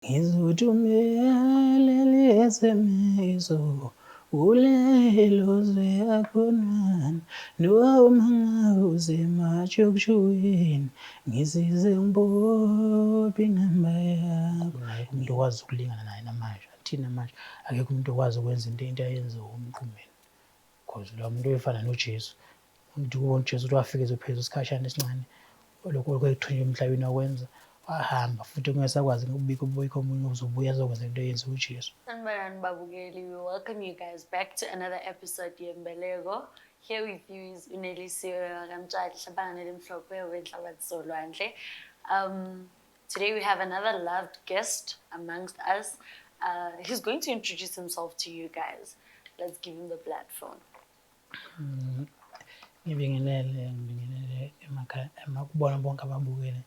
Ngizothumeleleze meso ulelo ziyakhonana noma ngawuze majukujukwini ngisize ngibophe inqamba yakho. Akekho umuntu okwazi ukulingana naye namanje, thina manje akekho umuntu okwazi ukwenza into ayenziwe umqumeni, because lo muntu uyefana noJesu. Umuntu ubona uJesu ukuthi wafika ezopheza isikhashana esincane lokho kwethunywe emhlabeni wakwenza wahamba futhi kungasakwazi ukubika omunye ozobuya azokwenza into eyenziwe uJesu. Sanibonani babukeli, we welcome you guys back to another episode yembeleko. Here with you is Unelisiwe Kamtshali Hlabanganele Mhlophe weNhlabathi Solwandle. Today we have another loved guest amongst us. He's going to introduce himself to you guys. Let's give him the platform. Ngibingelele kubona bonke ababukele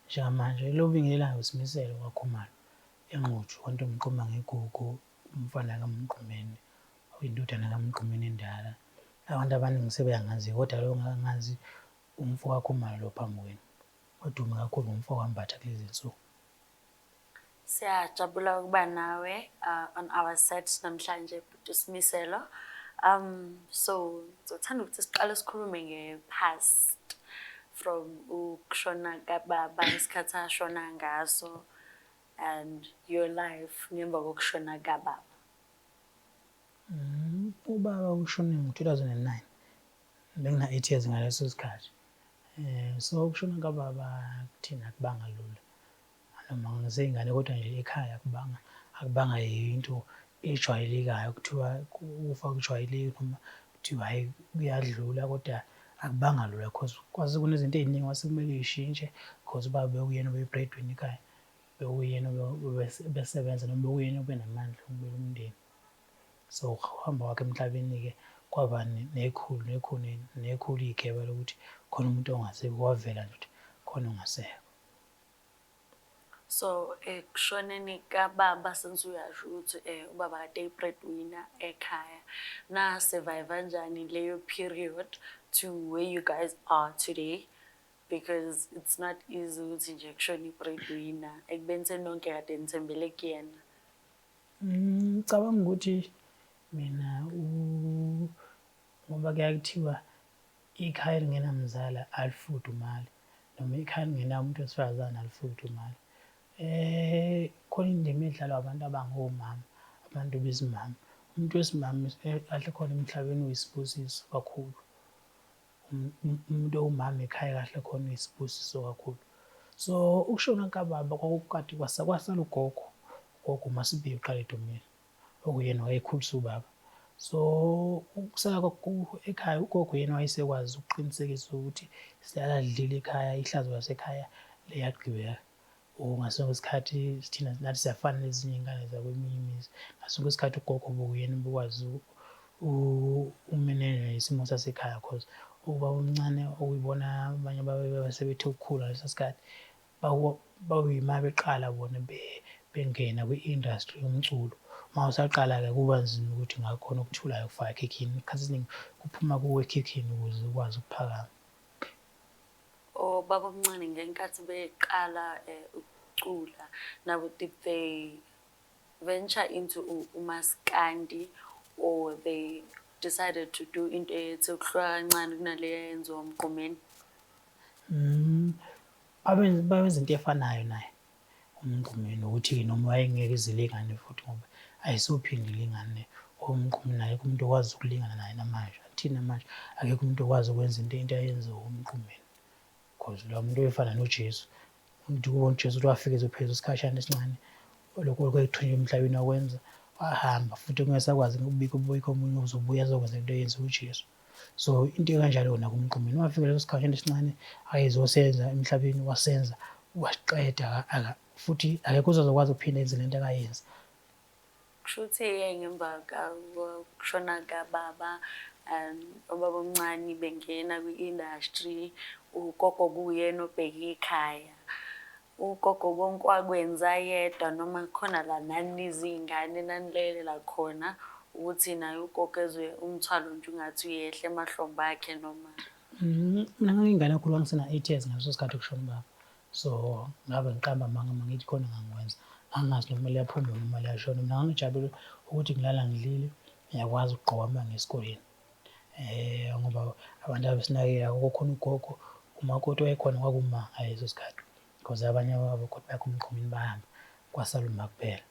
njengamanje. Lo bingelelayo uSimiselo kwaKhumalo eNquthu, uNtombiquma ngeGugu, umfana kaMgqumeni, indodana kaMgqumeni endala. Abantu abaningi sebeyangazi kodwa lo ngangazi umfo kaKhumalo lo phambi kwenu. Odume kakhulu umfo wambatha kulezi nsuku. Siyajabula ukuba nawe on our set namhlanje uSimiselo. So ngizothandwa ukuthi siqale sikhulume nge-past from ukushona kababa isikhathi ashona ngaso and your life ngemva kokushona kababa. Ubaba ushone ngo-2009, bengina-8 years ngaleso sikhathi. So ukushona kababa kuthina akubanga lula, noma ngiseyingane kodwa nje ekhaya akubanga into ejwayelekayo kuthiwa ufa kujwayelekile noma kuthiwa hhayi kuyadlula, kodwa akubanga lula because kwase kunezinto ey'ningi kwase kumele y'shintshe because ubaba bekuyena obe-breadwinner ekhaya, bekuyena besebenza noma bekuyena obenamandla ukubeka umndeni. So ukuhamba kwakhe emhlabeni-ke kwaba nekhulu igeba lokuthi khona umuntu ongasekho, wavela nje ukuthi khona ongasekho. So kushoneni kababa senze uyasho ukuthi ubaba kade eyi-breadwinner ekhaya. Na-survive kanjani leyo period to where you guys are today? Because it's not easy ukuthi nje kushone i-breadwinner ekubeni senonke kade nithembele kuyena. Ngicabanga ukuthi mina ngoba kuyaye kuthiwa ikhaya elingenamzala alifudumali noma ikhaya elingenawo umuntu wesifazane alifudumali. Khona indima edlalwa abantu abangomama, abantu besimame. Umuntu wesimame kahle khona emhlabeni uyisibusiso kakhulu. Umuntu owumama ekhaya kahle khona uyisibusiso kakhulu. So ukushona kababa kwakukade kwasala ugogo uMaSibiya uqala Edumile, okuyena wayekhulisa ubaba. So ukusala ekhaya ugogo yena wayesekwazi ukuqinisekisa ukuthi siyadlile ekhaya, ihlazo lasekhaya liyagqibeka. Ngasonke isikhathi thina nathi siyafana nezinye iy'ngane zakweminye imizi. Ngasonke isikhathi ugogo bekuyena obekwazi ukumenenja isimo sasekhaya because ubaba omncane okuyibona abanye sebethe ukukhula ngaleso sikhathi bawuyima beqala bona bengena kwi-industry yomculo. Uma usaqala-ke kuba nzima ukuthi ngakhona okuthulayo kufaka ekhikhini, isikhathi esiningi kuphuma kuwe ekhikhini ukuze ukwazi ukuphakama. Baba omncane ngenkathi beqala ukucula nabo, did they venture into umaskandi or they decided to do into ethi ukuhluka kancane kunale yenziwa uMgqumeni? Babenza into efanayo naye uMgqumeni, ukuthi-ke noma wayengeke izilingane futhi ngoba ayisophinda ilingane uMgqumeni, akekho umuntu okwazi ukulingana naye namanje, thina manje akekho umuntu okwazi ukwenza into ayenziwe uMgqumeni, because lo muntu uyefana noJesu. Umuntu ubona uJesu ukuthi wafika ezopheza isikhashana esincane lokho kwethunywe emhlabeni wakwenza wahamba futhi kungasakwazi ukubika omunye ozobuya azokwenza into eyenziwe uJesu. So into ekanjalo nakuMgqumeni, wafika leso sikhashana esincane ayezosenza emhlabeni wasenza wasiqeda, futhi akekho uzokwazi ukuphinda enze lento akayenza. Kusho ukuthi-ke ngemva kokushona kababa ubaba omncane bengena kwi-industry, ugogo kuyena obheke ikhaya. Ugogo konke wakwenza yedwa noma khona la nanizingane nanilele la khona ukuthi naye ugogo ezwe umthwalo nje ungathi uyehle emahlombe akhe noma? Mina ngingane kakhulu ngisena 8 years ngaleso sikhathi kushona ubaba. So ngabe ngiqamba amanga mangithi khona ngangikwenza. angazi noma liyaphuma noma liyashona. Mina ngangijabule ukuthi ngilala ngidlile, ngiyakwazi ukugqoka uma ngiya esikoleni. Ngoba abantu abesinakekela kwakukhona ugogo, umakoti wayekhona kwakuma ngaleso sikhathi because abanye abogogo bayaphuma emgqomeni bahamba, kwasala uma kuphela.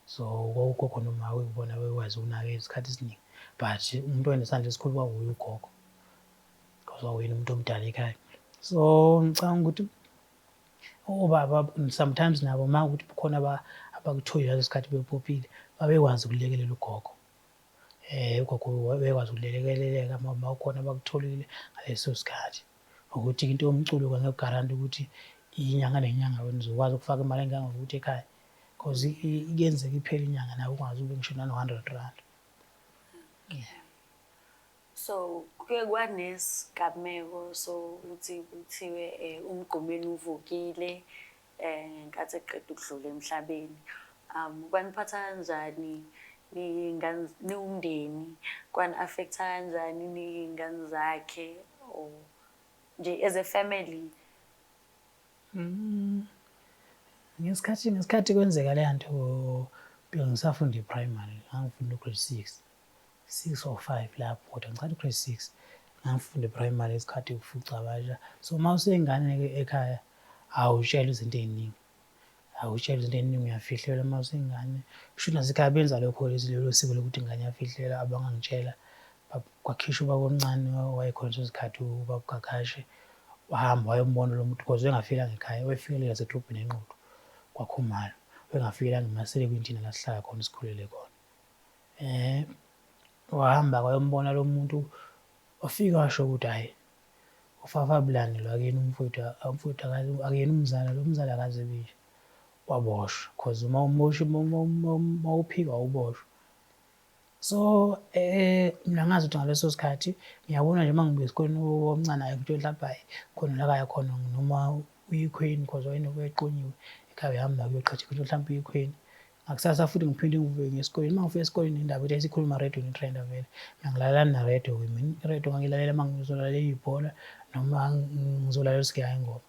So kwakugogo noma uyibona abekwazi ukunakekela isikhathi esiningi, but umuntu owayenesandla esikhulu kwakuye ugogo because wawuyena umuntu omdala ekhaya. So ngicabanga ukuthi obaba sometimes nabo makuwukuthi kukhona abakuthoyile ngaleso sikhathi bephophile, babekwazi ukulekelela ugogo. Ugogo wayekwazi ukulekeleleka uma kukhona abakutholile ngaleso sikhathi, ukuthi into yomculo kwakungekugaranti ukuthi inyanga nenyanga wena uzokwazi ukufaka imali engangokuthi ekhaya because kuyenzeka iphele inyanga nawe ungazi ube ngisho nano-R100. So kuke kwanesigameko sokuthi kuthiwe uMgqumeni uvukile ngenkathi eqeda ukudlula emhlabeni. Kwaniphatha kanjani niwumndeni? Kwani-affect-a kanjani niy'ngane zakhe or nje as a family? Ngesikhathi kwenzeka leya nto ngisafunda i-primary, ngangifunda u-grade 6 or 5 lapho, kodwa ngicabanga u-grade 6 ngangifunda e-primary isikhathi kufuca abasha. So uma useyingane-ke ekhaya awutsheli izinto ey'ningi, uyafihlelwa uma useyingane. Kusho nasekhaya benza lokho lelo siko lokuthi ingane iyafihlelwa, abangangitshela. Kwakhishwa ubaba omncane owayekhona ngaleso sikhathi, ubaba uGagashe, wahamba wayombona lo muntu because wayengafikelanga ekhaya, wayefikelele ngasedrobheni eNquthu kwaKhumalo, wayengafikelanga emaselekentini la sihlala khona sikhulele khona. Wahamba wayombona lo muntu, wafika washo ukuthi hhayi ufafa abulandelwa akuyena umfowethu akuyena umzala, lo mzala akaze bisho, waboshwa because uma uphika awuboshwa. So mina ngazi ukuthi ngaleso sikhathi ngiyabona nje uma ngibuya esikoleni omncane ukuthi mhlawumbe hhayi khona la kaya khona noma uyikhweni because wayenokuya eqonyiwe ekhaya uyahamba kuyoqhatha ukuthi mhlawumbe uyikhweni. Ngakusasa futhi ngiphinde ngivuke ngiye esikoleni, uma ngifika esikoleni indaba ithi isikhuluma erediyweni i-Trenda vele mina ngilalana naredo. Mina iredo ngangilalela uma ngizolalela ibhola noma ngizolalela uSigiya Ingoma.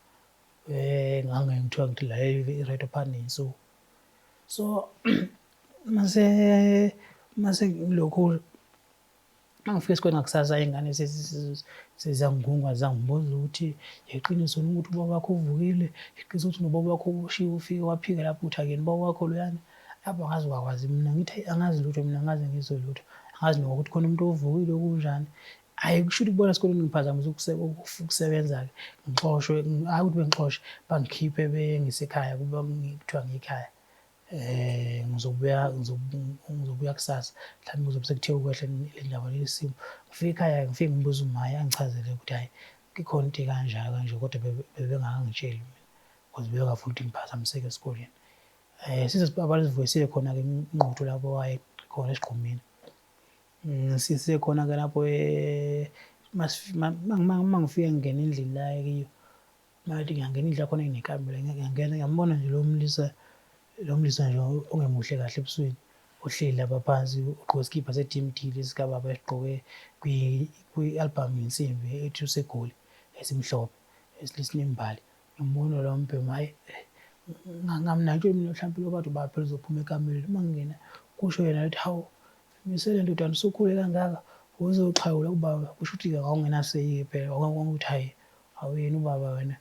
Ngangithiwa ngithi lalela iredo phakathi ney'nsuku. So mase ngilokhu mangifika esikoleni ngakusasa iy'ngane seziyangigungwa zangibuza ukuthi iqiniso yini ukuthi ubaba wakho uvukile, iqiniso ukuthi nobaba wakho uboshiwe ufike waphika lapho uthi akuyena ubaba wakho loyana. Lapho angazi wakwazi mina ngithi angazi lutho, mina angaze ngizwe lutho, angazi nokuthi khona umuntu ovukile okunjani. Hhayi kusho ukuthi kubona esikoleni ngiphazamise ukusebenza-ke ngixoshwe, hhayi ukuthi bengixoshe bangikhiphe bengise ekhaya kube kuthiwa ngikhaya. Ngizobuya kusasa mhlawumbe kuzobe sekuthiwe kwehle le ndaba lesi simo. Ngifika ekhaya ngifike ngibuze uMaya angichazele ukuthi hhayi ikhona into ekanjalo kanje kodwa bebengakangitsheli mina because bebengafuni ukuthi ngiphazamiseke esikoleni. Size abasivoyisile khona-ke iNquthu lapho wayekhona eSigqumeni. Sisiye khona-ke lapho uma ngifika ngingena endlini la kiyo, mayethi ngiyangena indlu yakhona enekamela, ngiyangena ngiyambona nje lo mlisa nje ongemuhle kahle ebusweni, ohleli lapha phansi ugqoke isikibha se-DMD lesi sikababa esigqoke kwi-albhamu yensimbi ethi uSegoli esimhlophe esinemibhalo. Ngiyambona lowo mbhemu, hhayi ngamnatshela mina mhlawumbe lo bantu ubaba phela uzophuma ekamelweni. Uma ngingena kusho yena ethi, hawu misele ndodana usukhule kangaka uzoxhawula ubaba. Kusho ukuthi-ke wawungenaseyike phela, wakuthi hhayi awuyena ubaba wena.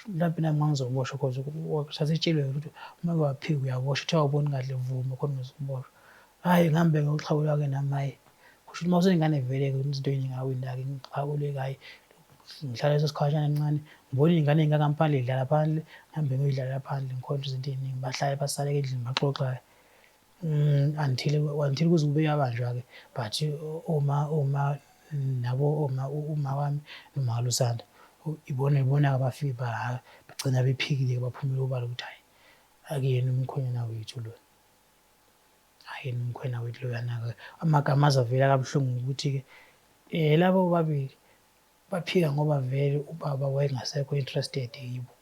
Mhlampe nami ngangizoboshwa because sasitshelwe ukuthi uma waphika uyaboshwa, uthe awuboni kahle vuma khona uzoboshwa. Hhayi ngihambe ngoxhawula-ke nami hhayi. Kusho ukuthi uma useyingane vele-ke izinto ey'ningi awuy'naki, ngixhawule-ke hhayi ngihlala leso sikhashana kancane ngibona iy'ngane ey'ngaka phandle y'dlala phandle, ngihambe ngiyoy'dlalela phandle ngikhonjwe izinto ey'ningi, bahlale-ke endlini baxoxa-ke. Until kuze kube kuyabanjwa-ke but uma wami noMakalusanda ibona-ke abafike bagcina bephikile-ke baphumela obala ukuthi hhayi akuyena umkhwenyana wethu lo, akuyena umkhwenyana wethu loyana-ke. Amagama aze avela kabuhlungu ukuthi-ke laba bobabili baphika ngoba vele ubaba wayengasekho interested yibo.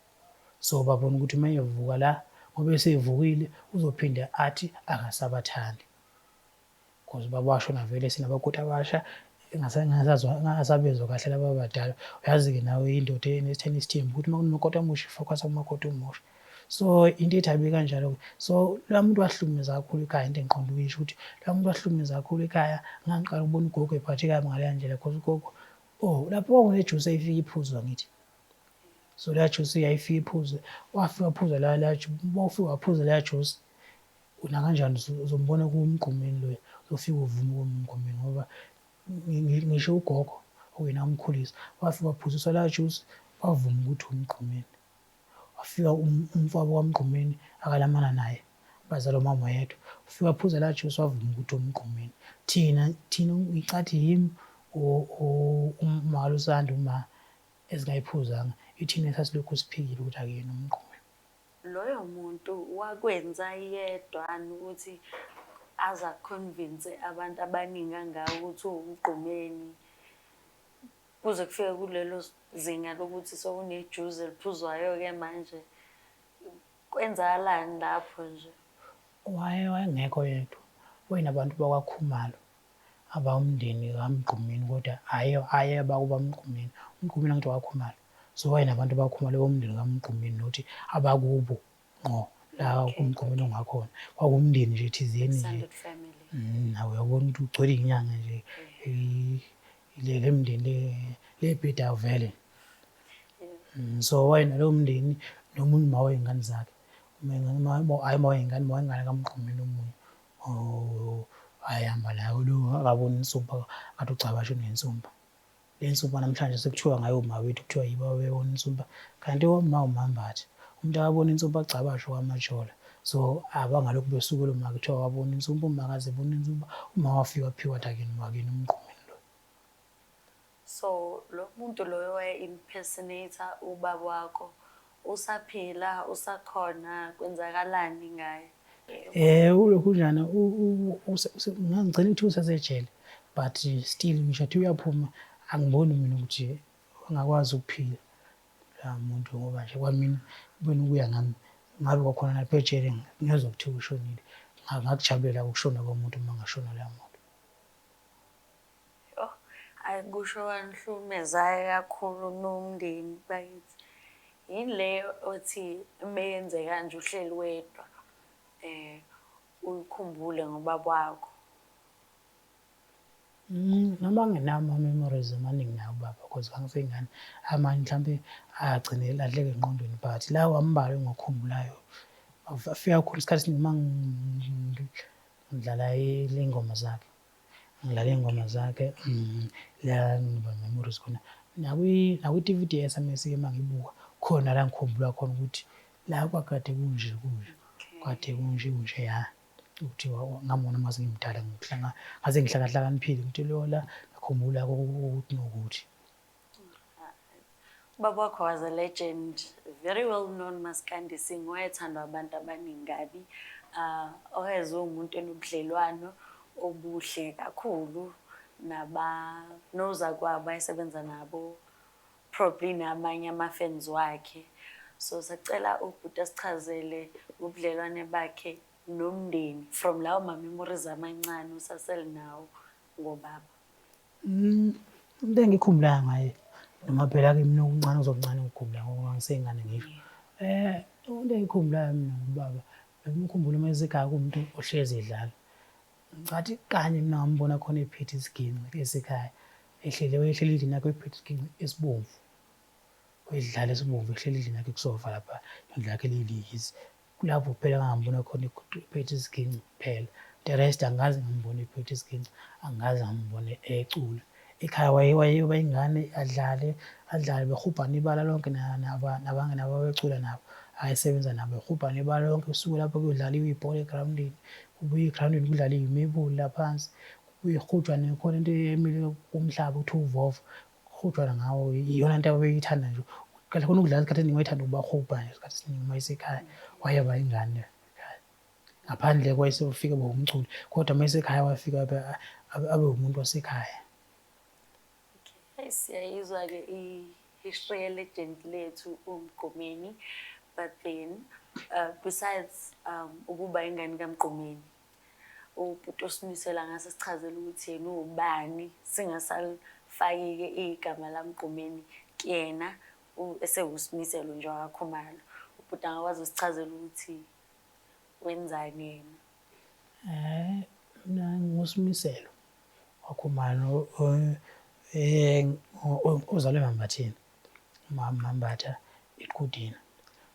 So babona ukuthi uma evuka la ngoba esevukile uzophinde athi akasabathandi because ubaba washona vele sinamakoti abasha engasabezwa kahle laba abadala. Uyazi-ke nawe indoda enesithembu ukuthi uma kunomakoti omusha ifocus kumakoti omusha. So into ethi abe kanjalo. So la muntu wahlumeza kakhulu ekhaya into engiqonda ukuyisho ukuthi la muntu wahlumeza kakhulu ekhaya ngangiqala ukubona ugogo ephatheka kabi ngaleya ndlela because ugogo lapho kwakunejuice eyifika iphuzwa ngithi. So leya juice yayifika iphuze wafika waphuza wafika waphuza leya juice nakanjani uzombona kuwumgqumeni loyo uzofika uvume kuwumgqumeni ngoba ngisho ugogo okuyena umkhulisa wafika waphuziswa leya juice wavuma ukuthi umgqumeni. Wafika umfowabo kaMgqumeni akalamana naye bazalwa umama yedwa ufika waphuza leya juice wavuma ukuthi umgqumeni. Thina ngicathi yimi uMalusanda uma ezingayiphuzanga ithina esasilokhu siphikile ukuthi akuyena umgqumeni. Loyo muntu wakwenza yedwana ukuthi aza convince abantu abaningi angawo ukuthi uwumgqumeni kuze kufike kulelo zinga lokuthi sokunejuice eliphuzwayo-ke manje kwenzakalani lapho nje? Wayengekho yedwa wayinabantu bakwaKhumalo abawumndeni kaMgqumeni kodwa hhayi abakuba Mgqumeni. Umgqumeni angithi wakwaKhumalo. So wayinabantu bakwaKhumalo bomndeni kaMgqumeni nokuthi abakubo ngqo la kumgqumeni ongakhona kwakuwumndeni nje thizeni nje. Extended family. Nawe uyabona ukuthi ugcwele iy'nyanga nje le mndeni lebhedayo vele. So wayenalowo mndeni nomunye uma wey'ngane zakhe hhayi mawey'ngane kaMgqumeni omunye ayehamba naye lo akabona insumpa kade ucabashe nensumpa. Le nsumpa namhlanje sekuthiwa ngayo umawethu kuthiwa yibo abebona insumpa kanti woma uMambatha. Umuntu akabona insumpa kucabashe kwamajola. So abangalokhu besuke lo ma kuthiwa wabona insumpa umakaze ebona insumpa uma wafika waphiwa ukuthi akena umgqumeni lo. So lo muntu loyo waye-impersonator ubaba wakho usaphila usakhona kwenzakalani ngaye? Kunjani ngangigcina ukuthi usasejele but still ngisho athi uyaphuma angiboni mina ukuthi angakwazi ukuphila la muntu ngoba nje kwamina ubona ukuya ngami ngabe kwakhona lapha ejele ngiyezwa kuthiwa ushonile ngakujabulela ukushona komuntu uma ngashona leya muntu. Hhayi kusho kwanihlukumezayo kakhulu nomndeni bakithi. Yini le othi meyenze kanje uhleli wedwa uyikhumbule ngobaba wakho? Noma ngenawo ama-memories amaningi naye ubaba because ngangiseyingane amanye mhlampe agcine elahleka engqondweni but lawa ambalwa engikukhumbulayo afika kakhulu isikhathi esiningi uma ngidlala iy'ngoma zakhe. Ngidlala iy'ngoma zakhe la ngiba memories khona nakwi-DVD yasemesike uma ngibuka khona la ngikhumbula khona ukuthi la kwakade kunje kade kunje ya ukuthi ngabona mase ngimdala ngaze ngihlakahlakaniphile ngithi lola ngakhumbula ukuthi nokuthi. Ubaba wakho was a legend, very well known Maskandi Singh, wayethandwa abantu abaningi kabi. Owayeze umuntu enobudlelwano obuhle kakhulu nozakwabo ayesebenza nabo, probably namanye ama-fans wakhe. So sacela ubhuti asichazele ubudlelwane bakhe nomndeni from lawo ma-memories amancane usaselinawo ngobaba. Into engikhumbulayo ngaye noma phela kimi nokuncane uzokuncane ngikhumbula ngoba ngiseyingane ngisho. Into engikhumbulayo mina ngobaba ngimkhumbula uma esekhaya kuwumuntu ohlezi edlala. Ngathi kanye mina ngambona khona ephethe isiginci esekhaya ehleli endlini yakhe ephethe isiginci esibomvu. Wayedlala esibomvu ehleli endlini yakhe kusofa lapha indlu yakhe ley'liyisi. Kulapho kuphela ngambona khona ephethe isiginci kuphela. The rest angaze ngambone ephethe isiginci, angaze ngambone ecula. Ekhaya wayengane adlale behubhana ibala lonke nababecula nabo ayesebenza nabo behubhana ibala lonke kusuke lapho kuyodlaliwa ibhola egrawundini kubuye egrawundini kudlaliwe imebuli la phansi kubuye kuhutshwane khona into emile kumhlaba kuthiwa uvovo kuhutshwana ngawo iyona nto ababeyithanda nje. Kahle khona ukudlala isikhathi esiningi wayethanda ukubahubha nje isikhathi esiningi uma esekhaya wayeba ingane ekhaya. Ngaphandle kwayesefika ube umculi kodwa uma esekhaya wafika abe umuntu wasekhaya. Siyayizwa-ke i-history ye-legend lethu uMgqumeni, but then besides ukuba ingane kaMgqumeni, ubhuti oSimisela ngase sichazele ukuthi yena ubani singasalifaki-ke igama laMgqumeni kuyena esewuSimiselo nje wakaKhumalo. ubhuti angakwazi usichazela ukuthi wenzani yena? Mina nguSimiselo waKhumalo ozalwe eMambatheni, Mambatha eQudina.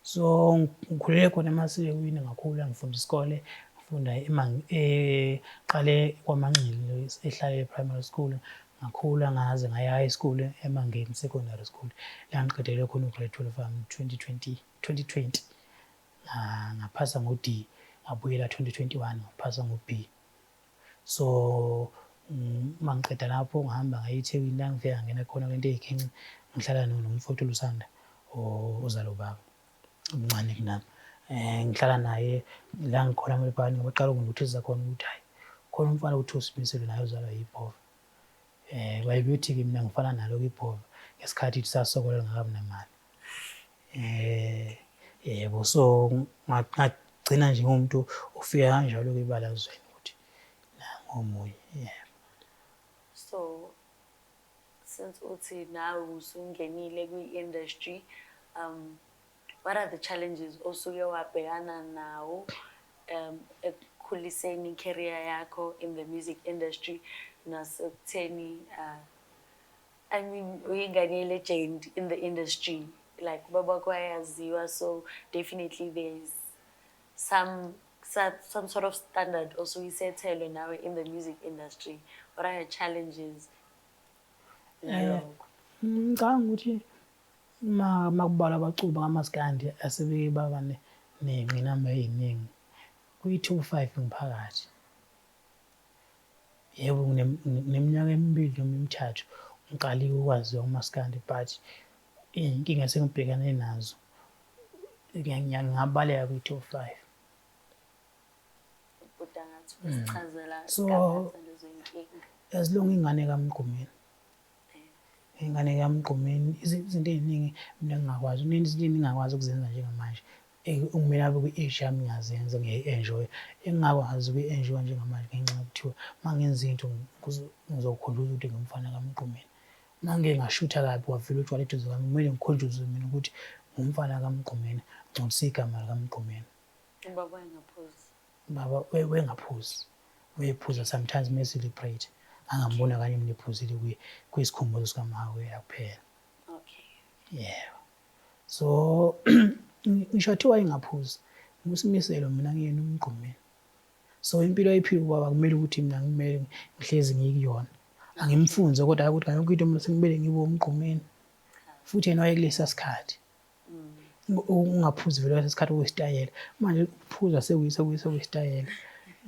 So ngikhulele khona eMasikweni, ngakhula ngifunda isikole, ngifunda qale kwaManxili ehlale primary school, ngakhula ngaze ngaya high school eMangeni secondary school la ngiqedele khona ugrade 12 wami 2020 ngaphasa ngo-D, ngabuyela 2021 ngaphasa ngo-B. So mangiqeda lapho ngihamba ngaya eThekwini la ngifika ngena khona kwento ey'khenqe, ngihlala nomfowethu uLusanda ozala ubaba omncane kunami. Ngihlala naye la ngikhona eMelbani, ngabaqala ukungiluthisa khona ukuthi hhayi khona umfana ukuthi uSimiselo naye uzalwa yiBhova. Bayibethi-ke mina ngifana nalo-ke iBhova ngesikhathi sasokola ngingakabi namali. Yebo, so ngagcina nje ngumuntu ofika kanjalo-ke ebalazweni ukuthi ngomunye. Yebo. So since uthi nawe usungenile kwi-industry, what are the challenges osuke wabhekana nawo ekukhuliseni i-career yakho in the music industry nasekutheni I mean uyingane ye-legend in the industry, like ubaba kwayaziwa, so definitely there's some sort of standard also isethelwe nawe in the music industry. What are your challenges nalokho? Ngicabanga ukuthi makubalwa abaculi bakaMaskandi asebeke baba nengqinamba ey'ningi kwi-2-5 ngiphakathi. Yebo, neminyaka emibili noma emithathu ngiqalile ukwaziwa uMaskandi, but iy'nkinga esengibhekane nazo ngingabaleka kwi-2-5. Ubhuti angathi usichazela lezo y'nkinga. As long ingane kaMgqumeni, ingane kaMgqumeni, izinto ey'ningi mina ngingakwazi, izinto engingakwazi ukuzenza njengamanje okumele abe kwi-age yami ngiyazenza, ngiyayi-enjoya. Engingakwazi ukuyi-enjoya njengamanje ngenxa yokuthiwa uma ngenza into ngizokhonjuzwa ukuthi ngumfana kaMgqumeni. Uma ngike ngashutha kabi kwavela utshwala eduze kwami, kumele ngikhonjuzwe mina ukuthi ngumfana kaMgqumeni, ngigcolise igama likaMgqumeni. Ubaba wayengaphuzi? Baba wayengaphuzi, wayephuza sometimes uma e-celebrate. Angambona kanye mina ephuzile kuyisikhumbuzo sikaMahawela kuphela. Okay. Yebo. So ngisho kuthiwa wayengaphuzi, nguSimiselo mina ngiyena uMgqumeni. So impilo ayiphila ubaba kumele ukuthi mina ngimele ngihlezi ngikuyona. Angimfunze kodwa ukuthi yonke into mina sengibele ngibe uMgqumeni. Futhi yena wayekulesa sikhathi. Ungaphuzi vele kulesa sikhathi kuyisitayela. Manje ukuphuza sekuyisitayela.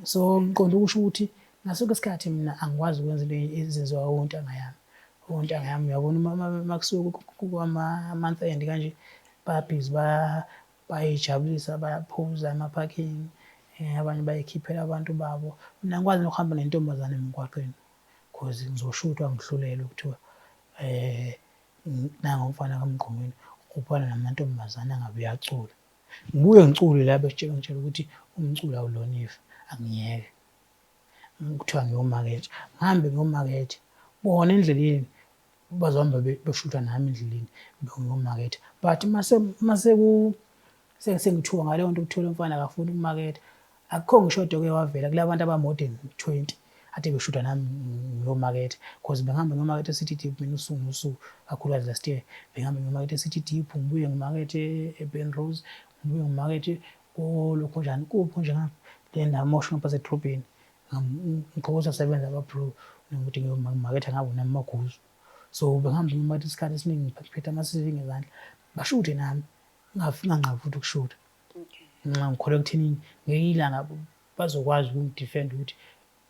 So ngiqonda ukusho ukuthi ngaso ke isikhathi mina angikwazi ukwenza into ezenziwa ontanga yami. Ontanga yami uyabona makusuka kuma-month end kanje babhizi bayijabulisa, bayaphuza ema-parking, abanye bayikhiphela abantu babo. Mina ngikwazi nokuhamba nentombazane emgwaqeni because ngizoshuthwa ngihlulelwe kuthiwa nanga umfana kaMgqumeni ukhuphana namantombazane angabe uyacula. Ngibuye ngicule la ngitshela ukuthi umculo awulona ifa, angiyeke. Kuthiwa ngiyomaketha, ngihambe ngiyomaketha bona endleleni bazohamba beshutha nami endleleni ngiyomaketha. But sengithuka ngaleyo nto ukuthola umfana akafuni ukumaketha, akukho ngisho-ke wavela kula bantu aba-more than 20 ade beshutha nami ngiyomaketha because bengihamba ngiyomaketha e-City Deep mina usuku nosuku, kakhulukazi last year bengihamba ngiyomaketha e-City Deep, ngibuye ngimakethe eBenrose, ngibuye ngimakethe lokhunjani kuphi nje ngapha le ndawo mawusho ngapha edrobheni. Ngigqoke usasebenza aba-blue nokuthi ngiyomaketha ngabo nami Maguzu. So bengihamba ngiyomaketha isikhathi esiningi ngiphethe ama-CV ngezandla bashuthe nami nganqabi futhi ukushutha. Nxa ngikholwa ekutheni ngelinye ilanga bazokwazi ukungidifenda ukuthi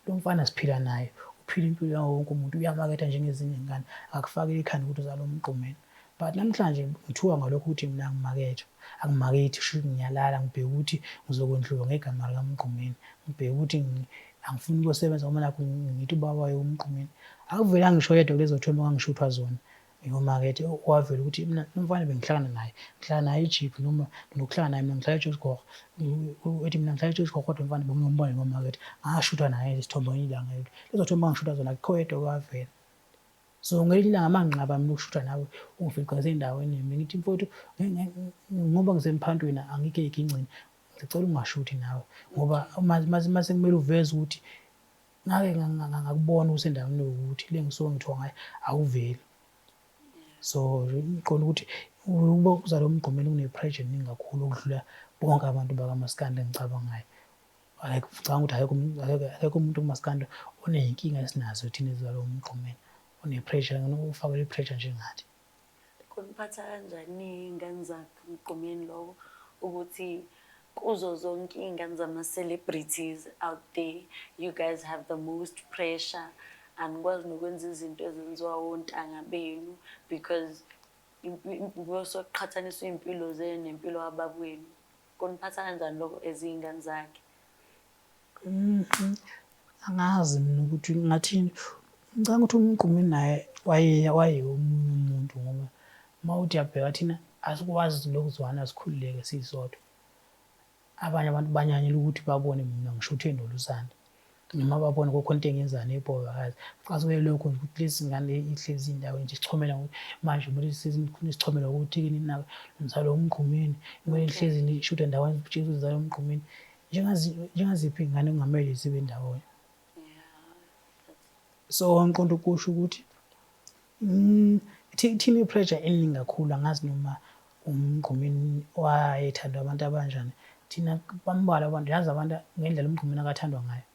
lo mfana siphila naye, uphila impilo yawo wonke umuntu, uyamaketha njengezinye iy'ngane, akakufakile ekhanda ukuthi uzalwa uMgqumeni. But namhlanje ngithuka ngalokho ukuthi mina angimakethwa, angimakethi shuthi ngiyalala ngibheke ukuthi ngizokondliwa ngegama likaMgqumeni, ngibheke ukuthi angifuni ukuyosebenza ngoba nakhu ngithi ubaba wayo uMgqumeni. Akuvelanga ngisho yedwa kulezo thombe engangishuthwa zona ngiyomaketha, wavela ukuthi mina lo mfana bengihlangana naye, ngihlala naye eJiphi noma nginokuhlangana naye mina ngihlala eJozi Gwalala, ethi mina ngihlala eJozi Gwalala kodwa umfana bengiyombona ngiyomaketha. Ngashuthwa naye isithombe ngelinye ilanga lelo. Lezo thombe engangishuthwa zona akukho yedwa owavela. So ngelinye ilanga manginqaba mina ukushutha nawe ungifica sendaweni yami ngithi mfowethu ngoba ngisemphantweni angike igingcini ngicela ungashuthi nawe ngoba mase kumele uveze ukuthi ngake ngakubona usendaweni ukuthi le ngisuke ngithiwa ngayo awuveli. So ngiqonda ukuthi ukuba uzalo umgqumeni une-pressure eningi kakhulu ukudlula bonke abantu bakaMaskandi engicabangayo. Ngicabanga ukuthi akekho umuntu kuMaskandi oney'nkinga esinazo thina ezizalo umgqumeni one-pressure ufakwe i-pressure njengathi. Kuniphatha kanjani iy'ngane zakho emgqumeni lowo ukuthi kuzo zonke iy'ngane zama-celebrities out there, you guys have the most pressure anikwazi nokwenza izinto ezenziwa wontanga benu because kuyosoqhathaniswa iy'mpilo zenu nempilo yabakwenu. Kuniphatha kanjani lokho eziy'ngane zakhe? Angazi mina ukuthi ngathini ngicabanga ukuthi umgqumeni naye waye omunye umuntu ngoba mawuthi uyabheka thina asikwazi lokuzwana sikhululeke sisodwa. Abanye abantu banyanyela ukuthi babone mina ngishuthe noLusanda noma babone kukhona into engiyenzayo nebhokakazi. Kucazuke lokho nje ukuthi lezi ngane ihlezi indaweni nje sichomela ukuthi manje kumele sichomela ukuthi kini nawe ngizalo umgqumeni kumele ihlezi nishuthe ndawonye utshela uzalo umgqumeni njengaziphi iy'ngane okungamele zibe ndawonye. So ngiqonda ukusho ukuthi thina i-pressure eningi kakhulu angazi noma umgqumeni wayethandwa abantu abanjani. Thina bambalwa abantu yazi abantu ngendlela umgqumeni akathandwa ngayo.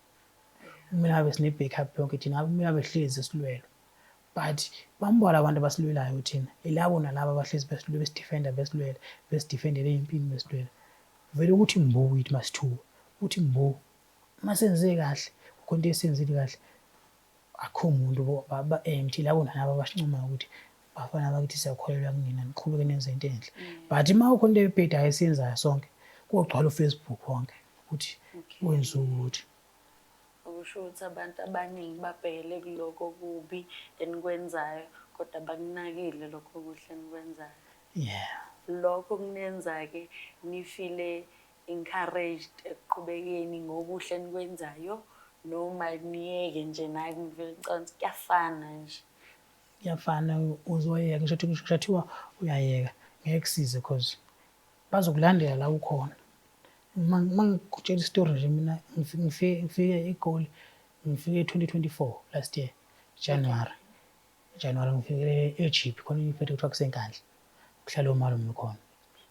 Kumele ngabe sine-backup yonke thina kumele ngabe sihlezi silwela but bambalwa abantu abasilwelayo thina ilabo nalabo abahlezi besidifenda besilwela besidifendele iy'mpilo besilwela. Vele ukuthi mbo kithi masithuka uthi mbo masenze kahle kukhona into esenzile kahle akho muntu ngithi labo nalabo abasincoma ukuthi bafana bakithi siyakholelwa kunina niqhubeke nenze into enhle. But uma kukhona into ebhedayo esiyenzayo sonke kogcwala uFacebook wonke ukuthi wenza ukuthi okusho ukuthi abantu abaningi babhekele kuloko kubi enikwenzayo kodwa bakunakile lokho kuhle enikwenzayo. yeah. Lokho kunenza-ke nifile encouraged ekuqhubekeni ngokuhle enikwenzayo noma niyeke nje naye ngivele ngicabanga ukuthi kuyafana nje. Kuyafana uzoyeka ngisho kuthiwa uyayeka ngeke kusize because bazokulandela la ukhona. Mangikutshela isitori nje mina ngifike eGoli ngifike 2024 last year January ngifikele eJiphi khona ifethe kuthiwa kusenkandla kuhlala umalume khona.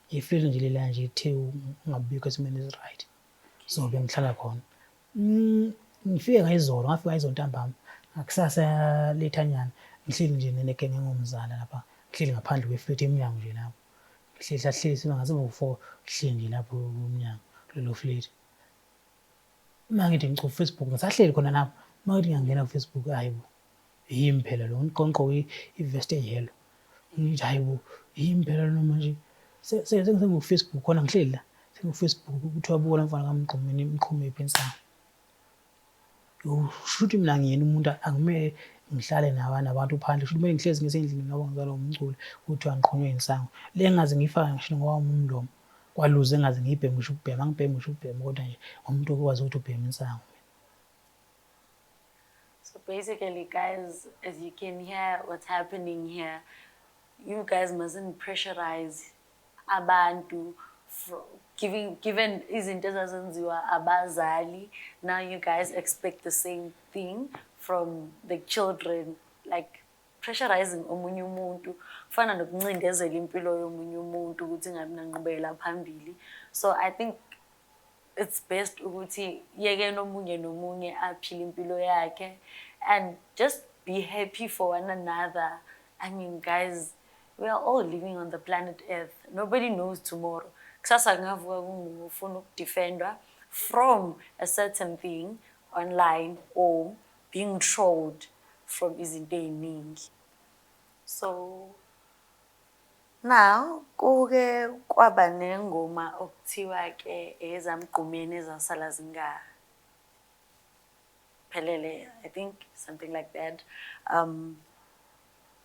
Ifile nje lela nje ithe ungabikho esimeni esi-right so bengihlala khona. Ngifike ngayizolo ntambama ngakusasa lethanyana ngihleli nje nenegenge engomzala lapha ngihleli ngaphandle kweflethi eminyango nje lapho sihleli singaze bo-4 sihleli nje lapho emnyango kulelo flethi. Mangithi ngicofa uFacebook ngisahleli khona lapho mangithi ngiyangena kuFacebook hayibo yimi phela lo ngigqoke ivest eyellow ngithi hayibo yimi phela noma nje sengiseNgu-Facebook khona ngihleli la sengu-Facebook kuthiwa buka mfana kaMgqumeni imqhume ipensana. Shuthi mina ngiyena umuntu akumele ngihlale nabantu phandle shuthi kumele ngihlezi ngisendlini ngoba ngizalwa umculi kuthiwa ngiqhunywe insango le ngaze ngiyifaka ngisho ngowami umlomo kwaluze engaze ngiyibheme ngisho ukubhema angibhemi ngisho ukubhema kodwa nje umuntu okwazi ukuthi ubhema insango. So basically guys, as you can hear what's happening here, you guys mustn't pressurize abantu given izinto ezazenziwa abazali. Now you guys expect the same thing from the children, like pressurizing omunye umuntu kufana nokuncindezela impilo yomunye umuntu ukuthi ingabi nanqubekela phambili. So I think it's best ukuthi yekeni omunye nomunye aphile impilo yakhe and just be happy for one another. I mean guys, we are all living on the planet Earth. Nobody knows tomorrow. Kusasa ngavuka kungufuna ukudefendwa from a certain thing online or being trolled from izinto eziningi. So now kuke kwaba nengoma okuthiwa ke ezamgqumeni ezasala zinga phelele, I think something like that.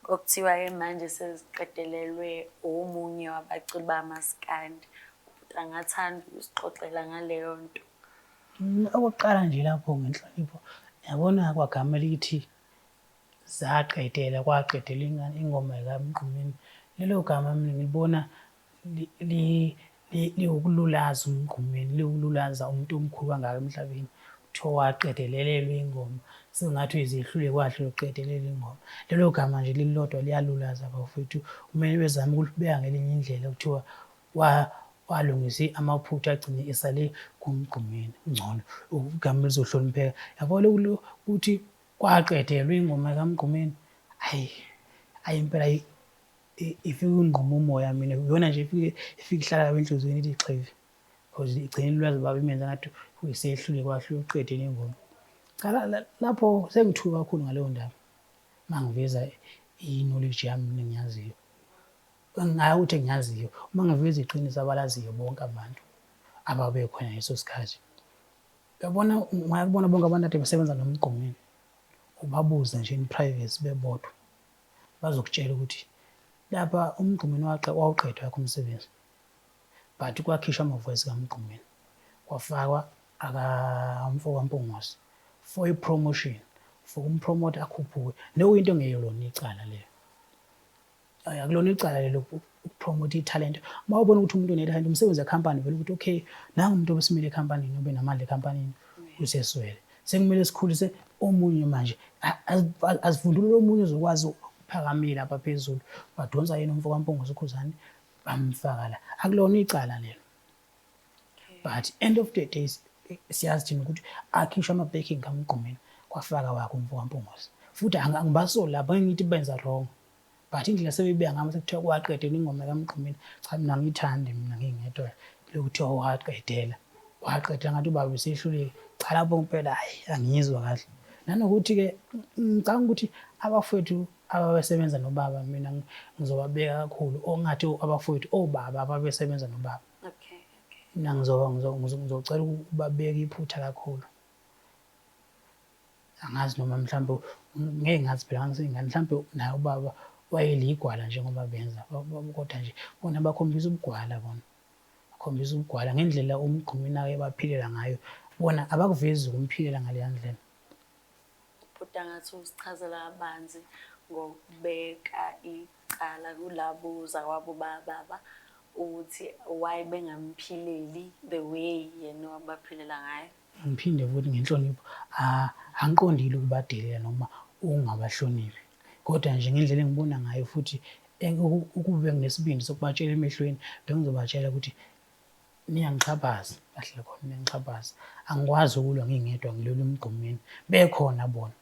Okuthiwa ke manje seziqedelelwe omunye wabaculi bamaskandi. Angathanda usixoxela ngaleyo nto. Okokuqala nje lapho ngenhlonipho yabona kwagama lithi zaqedela kwaqedela ingoma kaMgqumeni. Lelo gama mina ngilibona liwukululaza uMgqumeni, liwukululaza umuntu omkhulu kangaka emhlabeni. Kuthiwa waqedelelelwa ingoma, sengathi uyizehlule kwahle uqedelela ingoma. Lelo gama nje lilodwa liyalulaza bafowethu. Kumele bezame ukulibeka ngelinye indlela kuthiwa walungisa amaphutha agcine esale kuMgqumeni ngcono, igama lizohlonipheka. Yabo ukuthi kwaqedelwa ingoma kaMgqumeni, hayi impela ifike ungquma umoya mina, iyona nje ifike ihlala enhlizweni ithi xhifi, because igcine ulwazi baba imenza ngathi uyisehlule kwahle uqedile ingoma. Cha, lapho sengithuka kakhulu ngaleyo ndaba mangiveza i-knowledge yami mina engiyaziyo, engingayi ukuthi engiyaziyo, uma ngiveza iqiniso abalaziyo bonke abantu ababekhona ngaleso sikhathi. Uyabona, ungakubona bonke abantu kade besebenza noMgqumeni, ubabuze nje in privacy bebodwa, bazokutshela ukuthi lapha uMgqumeni wawuqedwa wakho umsebenzi, but kwakhishwa amavoyisi kaMgqumeni, kwafakwa umfoka Mpungose for i-promotion, for umpromotha akhuphuke. Leyo into ngeyona icala leyo, akulona icala lelo ukupromotha ithalente. Uma ubona ukuthi umuntu unethalente, umsebenzi wekhampani vele ukuthi okay, nangu umuntu obesimele ekhampanini, obe namandla ekhampanini, useswele, sekumele sikhulise omunye manje, asivundulule omunye ozokwazi ukuphakamela lapha phezulu, badonsa yena umfoka Mpungose uKhuzani bamfaka la. Akulona icala lelo, but end of the day siyazi thina ukuthi akhishwa ama-backing kaMgqumeni, kwafaka wakhe umfoka Mpungose. Futhi angibasoli lapho, ngeke ngithi benza wrong, but indlela sebeyibeka ngami sekuthiwa kwaqedelwa ingoma kaMgqumeni, cha mina angiyithandi, mina ngingedwa lokuthiwa waqedela ngathi ubaba usehluleka. Cha, lapho impela angiyizwa kahle. Nanokuthi-ke ngicabanga ukuthi abafowethu ababesebenza nobaba, mina ngizobabeka kakhulu, ongathi abafowethu obaba ababesebenza nobaba. Mina ngizocela ukubabeka iphutha kakhulu. Angazi noma mhlawumbe ngeke ngazi phela ngangiseyingane, mhlawumbe naye ubaba wayeligwala njengoba benza, kodwa nje bona bakhombisa ubugwala, bona bakhombisa ubugwala ngendlela uMgqumeni ayebaphilela ngayo, bona abakuvezi ukumphilela ngaleya ndlela. Bhuti, angathi usichazela kabanzi ngokubeka icala kulabo zakwabo bababa ukuthi why bengamphileli the way yena wabaphilela ngayo. Ngiphinde futhi ngenhlonipho, angiqondile ukubadelela noma ungabahloniphi, kodwa nje ngendlela engibona ngayo futhi ukube nginesibindi sokubatshela emehlweni, bengizobatshela ukuthi niyangixhaphaza, kahle khona niyangixhaphaza. Angikwazi ukulwa ngingedwa ngilwela uMgqumeni, bekhona bona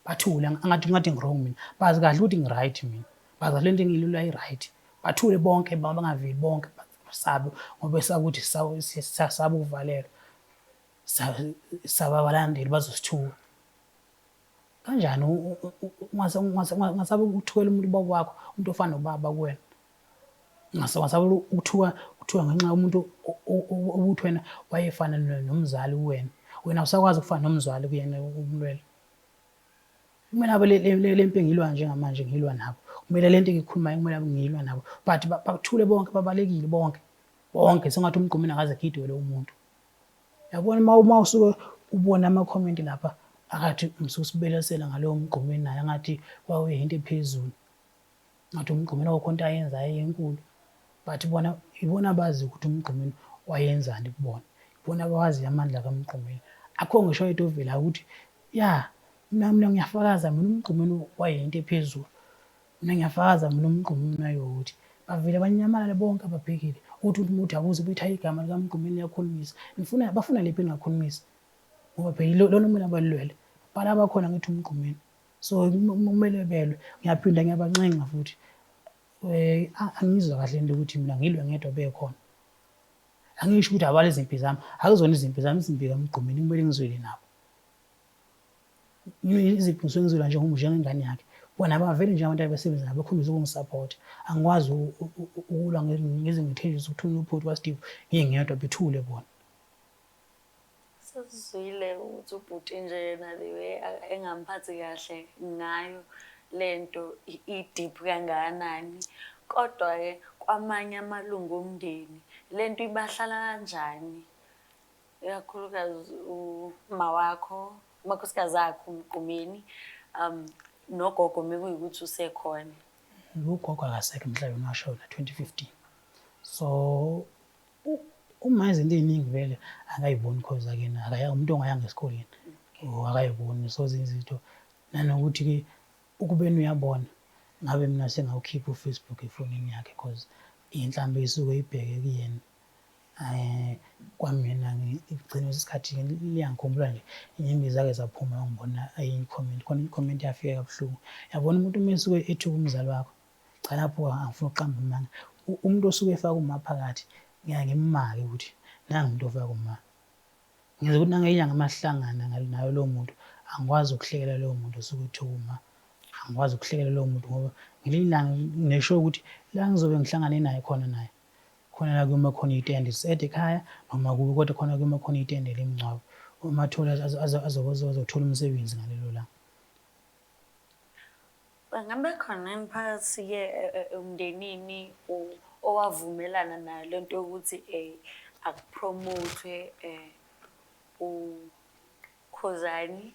bathule, angathi ngi-wrong mina, bazi kahle ukuthi ngi-right mina, bazi kahle lento engiyilwela i-right, bathule bonke bangaveli bonke, sabe ngoba esaba ukuthi sisaba ukuvalelwa, saba abalandeli bazosithuka. Kanjani ungasaba ukuthukela umuntu ubaba wakho, umuntu ofana nobaba kuwena? Ungasaba ukuthuka ngenxa yomuntu obuthi wena wayefana nomzali kuwena, wena awusakwazi ukufana nomzali kuyena ukumlwela. Kumele ngabe le mpi engiyilwa njengamanje ngiyilwa nabo, kumele lento engiyikhulumayo kumele ngiyilwa nabo, but bathule bonke, babalekile bonke sengathi uMgqumeni akaze akhidwe lowo muntu. Yabona uma usuke ubona ama-comment lapha akathi ngisuke sibelesela ngalowo Mgqumeni, naye angathi kwakuyinto ephezulu, ngathi uMgqumeni akukho into ayenzayo enkulu, but bona ibona abazi ukuthi uMgqumeni wayenzani kubona, ibona abawazi amandla kaMgqumeni. Akho ngisho into ovela ukuthi mina ngiyafakaza, mina uMgqumeni wayinto ephezulu, mina ngiyafakaza, mina uMgqumeni wayokuthi bavele banyamalale bonke ababhekile ukuthi umuntu abuze bethi hayi igama likaMgqumeni liyakhulumisa, bafuna lephi elingakhulumisa ngoba phela lona kumele abalilwele, balaba khona ngithi uMgqumeni. So kumele belwe. Ngiyaphinda ngiyabancenga futhi angizwa kahle into ukuthi mina ngilwe ngedwa bekhona, angisho ukuthi abale izimpi zami, akuzona izimpi zami, izimpi kaMgqumeni kumele ngizwele nabo. Iziphi ngisuke ngizwela njengengane yakhe, bona abavele nje abantu abasebenza nabo bekhombisa ukungisapota. Angikwazi ukulwa ngize ngithenjiswe ukuthunya uphuthu kaSteve ngingedwa, bethule bona. Sesizwile ukuthi ubhuti nje na the way engamphathi kahle ngayo lento i-deep kangakanani, kodwa-ke kwamanye amalungu omndeni lento ibahlala kanjani, ikakhulukazi uma wakho, amakhosikazi akho uMgqumeni, nogogo mekuyikuthi usekhona. Ugogo akasekho emhlabeni washona 2015. So uma izinto ey'ningi vele akayiboni cause akena umuntu ongayanga esikoleni or akayiboni so izinto nanokuthi-ke ukubeni uyabona ngabe mina sengawukhipha uFacebook efonini yakhe cause inhlambe isuke ibheke kuyena. Kwamina ngigcina isikhathi liyangikhumbula nje inyembezi zake zaphuma ngibona i-comment khona i-comment yafika kabuhlungu. Yabona umuntu uma esuke ethuka umzali wakho cha lapho angifuni ukuqamba amanga umuntu osuke efaka uma phakathi ngiyake ngimake ukuthi nangu umuntu ofaka uma ngize ukuthi nangelanga amahlangana nayo lowo muntu angikwazi ukuhlekela lowo muntu osuke ethuma angikwazi ukuhlekela lowo muntu ngoba ngelilanga ngisho ukuthi la ngizobe ngihlangane naye khona la kuma khona itende sede ekhaya noma kuwe kodwa khona kuma khona itende lemingcwabo uma thola azothola umsebenzi ngalelo langa. Bangabe khona phakathi-ke umndenini owavumelana nayo lento yokuthi akupromote uKhuzani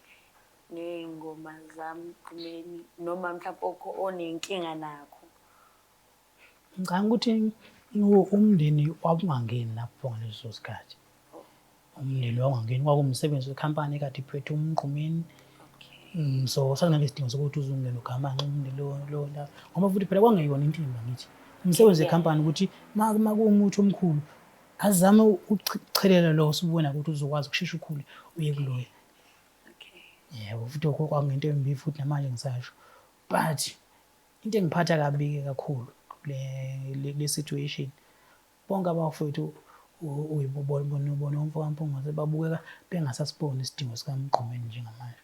ney'ngoma zaMgqumeni noma mhlawumbe onenkinga nakho? Ngicabanga ukuthi umndeni wawungangeni lapho ngaleso sikhathi. Umndeni wawungangeni kwakuwumsebenzi wekhampani ekade iphethe uMgqumeni. So sakunesidingo sokuthi uzungene ugamanxe umndeni lo la ngoba futhi phela kwangeyona intimba ngithi umsebenzi wekhampani ukuthi makuwumuthi omkhulu azame ukuchelela lo usubona ukuthi uzokwazi ukushesha ukhule uye kuloya. Yebo futhi kwakungento embi futhi namanje ngisasho but into engiphatha kabi kakhulu le situation bonke abafowethu uyibona umfowabo kaMpungose babukeka bengasasiboni isidingo sikaMgqumeni njengamanje.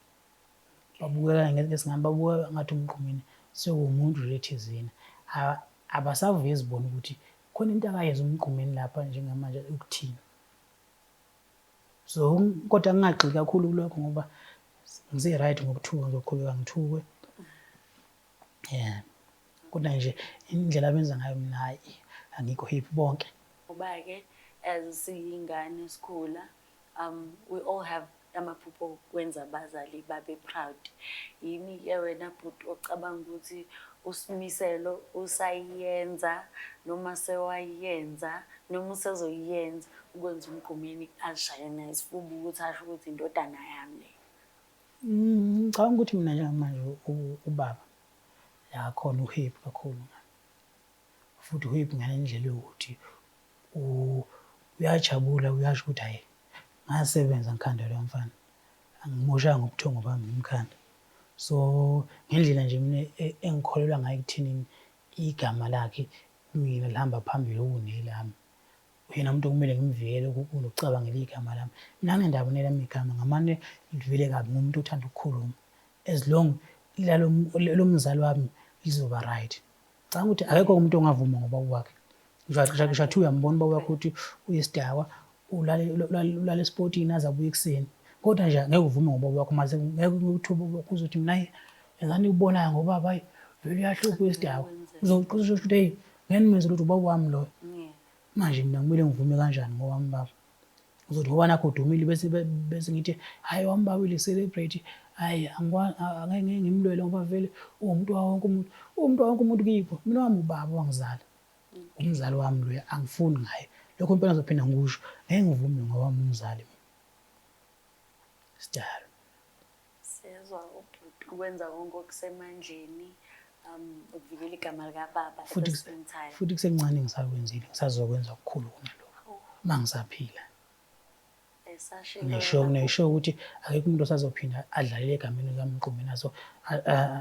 Babukeka ngesingabe babukeka ngathi uMgqumeni sekuwumuntu nje thizeni abasavezi bona ukuthi khona into akayenza uMgqumeni lapha njengamanje ukuthini. So kodwa ngingagxili kakhulu kulokho ngoba ngise-right ngokuthuka ngizoqhubeka ngithukwe. Kodwa nje indlela abenza ngayo mina hayi angikho happy bonke. Ngoba-ke as siyingane esikhula we all have amaphupho okwenza abazali babe proud. Yini-ke wena bhuti ocabanga ukuthi uSimiselo usayenza noma sewayenza noma usezoyenza ukwenza uMgqumeni ashayina isifuba ukuthi asho ukuthi indodana yami le? Ngicabanga ukuthi mina njengamanje ubaba yakhona uhappy kakhulu futhi uhappy ngalendlela yokuthi uyajabula uyasho ukuthi hayi ngasebenza ngikhanda lo mfana angimoshanga ubuthongo bami ngimkhanda. So ngendlela nje mina engikholelwa ngayo ekuthini igama lakhe mina lihamba phambili kunelami. Uyena umuntu okumele ngimvikele ukucabangela igama lami. Mina ngendaba nelami igama ngamane livele kabi ngumuntu othanda ukukhuluma as long lo mzali wami lizoba right. Ngicabanga ukuthi akekho umuntu ongavuma ngoba wakhe ngisho athi uyambona uba wakho ukuthi uyisidakwa ulale esportini aze abuye ekuseni kodwa nje ngeke uvume ngoba wakho mase ngeke ukuthuba kuzothi mina hayi ngani ubonayo ngoba hayi vele uyahlupha uyisidakwa uzoqhubeka ukuthi hey ngeke nimenze ukuthi ubaba wami lo. Manje mina kumele ngivume kanjani ngowami baba uzothi ngoba nakho udumile bese ngithi hayi wami baba uyicelebrate hayi angeke ngimlwele ngoba vele umuntu wonke umuntu kipho mina wami ubaba wangizala umzali wami lo angifuni ngaye lokho impela ngizophinda ngikusho ngeke ngivume ngowami umzali sidalo. Siyezwa ubhuti ukwenza konke okusemandleni ukuvikela igama likababa futhi kusencane ngisakwenzile ngisazokwenza okukhulu kunalokho mangisaphila. Ngisho ukuthi akekho umuntu osazophinda adlalele egameni likaMgqumeni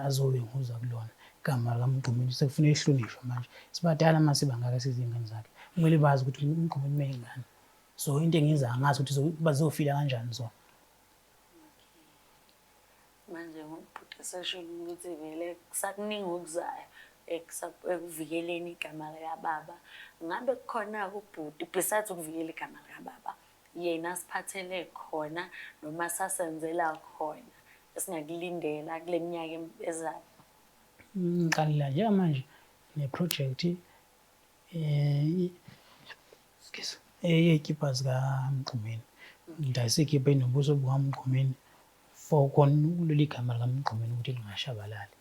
azowenguza kulona igama likaMgqumeni sekufanele ihlonishwe manje sibadala mase bangaka sizingane zakhe kumele bazi ukuthi uMgqumeni meyingane so into engiyenza ngazi ukuthi bazofila kanjani zona. Manje ngubhuti eseshilo ukuthi vele kusakuningi okuzayo ekuvikeleni igama likababa. Ngabe kukhona-ke ubhuti besides ukuvikela igama likababa yena siphathele khona noma sasenzela khona esingakulindela kule minyaka ezayo? Ngiqalela njengamanje neproject ey'kibha zikaMgqumeni ngidayisa ikhipha enobuso bukaMgqumeni for khona leli gama likaMgqumeni ukuthi lingashabalali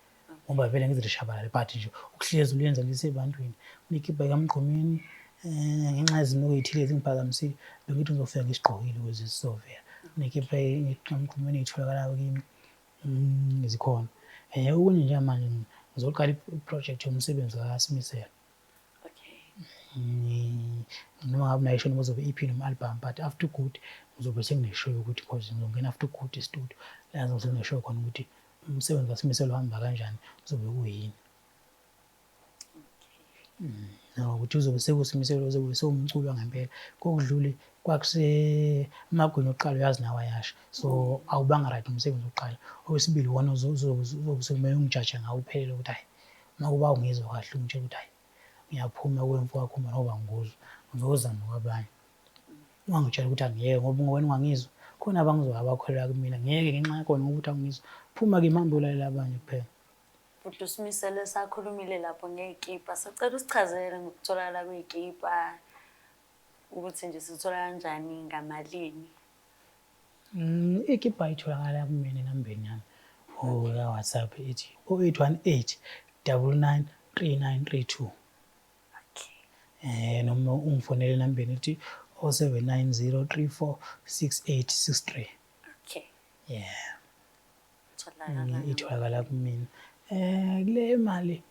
ngoba vele ngizirishabalala but nje ukuhlezi ulenza lisebantwini unikhipha ekamgqomeni ngenxa yezinto ezithile ezingiphazamisile bengithi ngizofika ngisigqokile ukuze sizovela unikhipha ekamgqomeni ezitholakalayo kimi zikhona okunye nje manje ngizoqala iproject yomsebenzi kaSimiselo. Noma ngabe nayisho noma uzobe EP noma album but after good ngizobe sengineshow ukuthi because ngizongena after good e-studio la ngizobe sengineshow khona ukuthi umsebenzi kaSimiselo uhamba kanjani uzobe kuyini. Ukuthi uzobe sekuSimiselo uzobe sewumculi wangempela kokudlule kwakuse amagwinya oqala uyazi nawe ayasha so awubanga right umsebenzi oqala owesibili wona uzobe sekumele ungijaje ngawo uphelele ukuthi hayi makuba ungizwa kahle ungitshela ukuthi hayi ngiyaphuma kwemfu wakho uma ngoba ngikuzwa ngizoza nokwabanye ungangitshela ukuthi angiyeke ngoba wena ungangizwa khona abangizoba abakholelwa kumina ngeke ngenxa yakho ukuthi angizwa phuma ke mhamba ulalele abanye kuphela. Futhi uSimiselo sakhulumile lapho ngeyikipa sicela usichazele ngokutholakala kweyikipa ukuthi nje sithola kanjani ngamalini. Ikipa itholakala kumina enambeni yami la WhatsApp ethi 0818 99 3932. Noma ungifonele enambeni ethi 0790 34 6863. Yeah. Itholakala kumina. Kule mali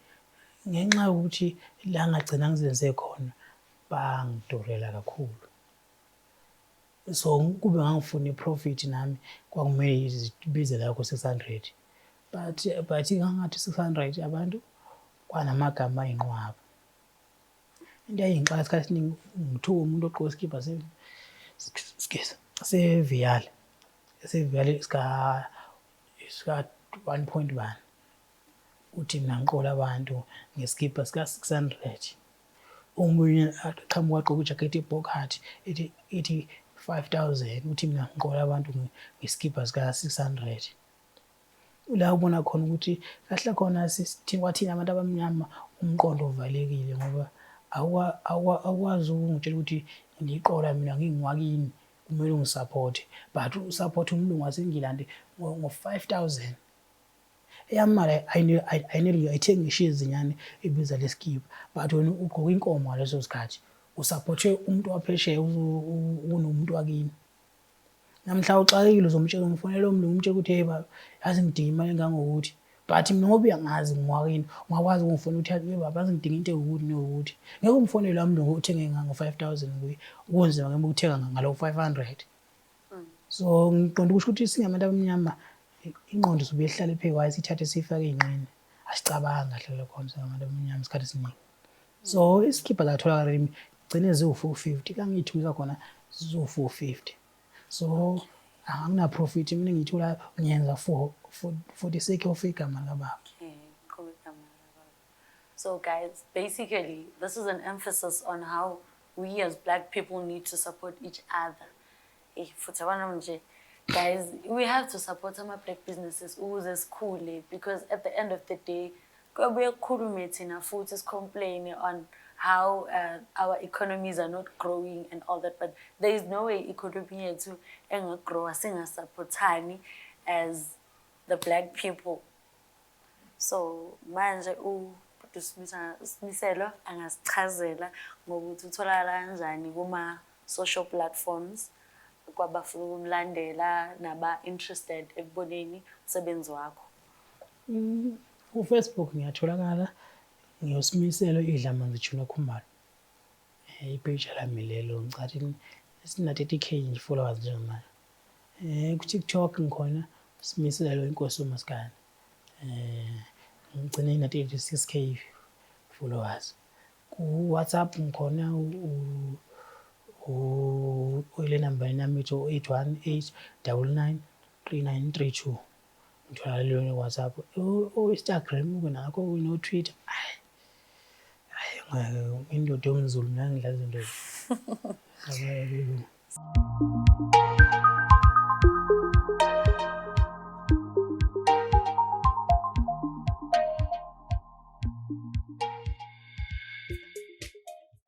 ngenxa yokuthi la ngagcina ngizenze khona bangidurela kakhulu. So kube ngangifuna iprofit nami kwakumele izibize lakho 600 but ngangathi 600 abantu kwanamagama ayinqwaba. Into ayingixaka isikhathi esiningi ngithuka umuntu ogqoka iskipa seviyale sika 1.1 uthi mina ngiqola abantu ngeskipa sika 600 omunye aqhamuka agqoka ijakhethi ebhokhathi ethi 5000 uthi mina ngiqola abantu ngeskipa sika 600. La ubona khona ukuthi kahle khona kwathina abantu abamnyama umqondo uvalekile ngoba awukwazi ukungitshela ukuthi ngiqola mina ngingwakini kumele ungisupport but usupport umlungu waseNgilandi ngo5000 eyamali ayinele ayithenga ishizi nyane ibiza leskipa but wena ugqoka inkomo ngaleso sikhathi usupporte umuntu waphesheya unomuntu wakini. Namhla uxakekile uzomtshela umfonela umlungu umtshela ukuthi hey baba yazi ngidinga imali engangokuthi but mina ngoba uyangazi ngwakini ungakwazi ukungifona ukuthi hey baba yazi ngidinga into ewukuthi nokuthi ngeke umfonele umlungu uthenge ngo5000 kuye ukunzima ngeke ukuthenga ngalo 500. So ngiqonda ukuthi singabantu abamnyama ingqondo sobe ihlala ephekwayo sithathe sifake einqeni asicabanga kahle lokho singabantu abamnyama isikhathi esiningi. So iskipa latholakala kimi gcine ziwu450 kangithuka khona ziwu450 so angina profit mina ngithola ngiyenza for the sake of igama lababa. So guys, basically this is an emphasis on how we as black people need to support each other. Guys, we have to support our black businesses ukuze sikhule because at the end of the day we is complaining on how our economies are not growing and all that, but there is no way economy to grow supportani as the black people. So manje uSimiselo angasichazela ngokuthi utholakala kanjani kuma social platforms kwabafuna ukumlandela naba interested ekuboneni umsebenzi wakho. UFacebook ngiyatholakala ngiyoSimiselo Idlamanzi Junior Khumalo. Ipage lami lelo ngicathi sina 30k nje followers njengamanje. Ku TikTok ngikhona Simiselo Inkosi uMaskane. Ngigcine ina 36k followers. Ku WhatsApp ngikhona le number nami ethi 0818 99 3932. Ngithola leyo WhatsApp Instagram kunakho no Twitter hayi indoda yomZulu mina ngidlala izinto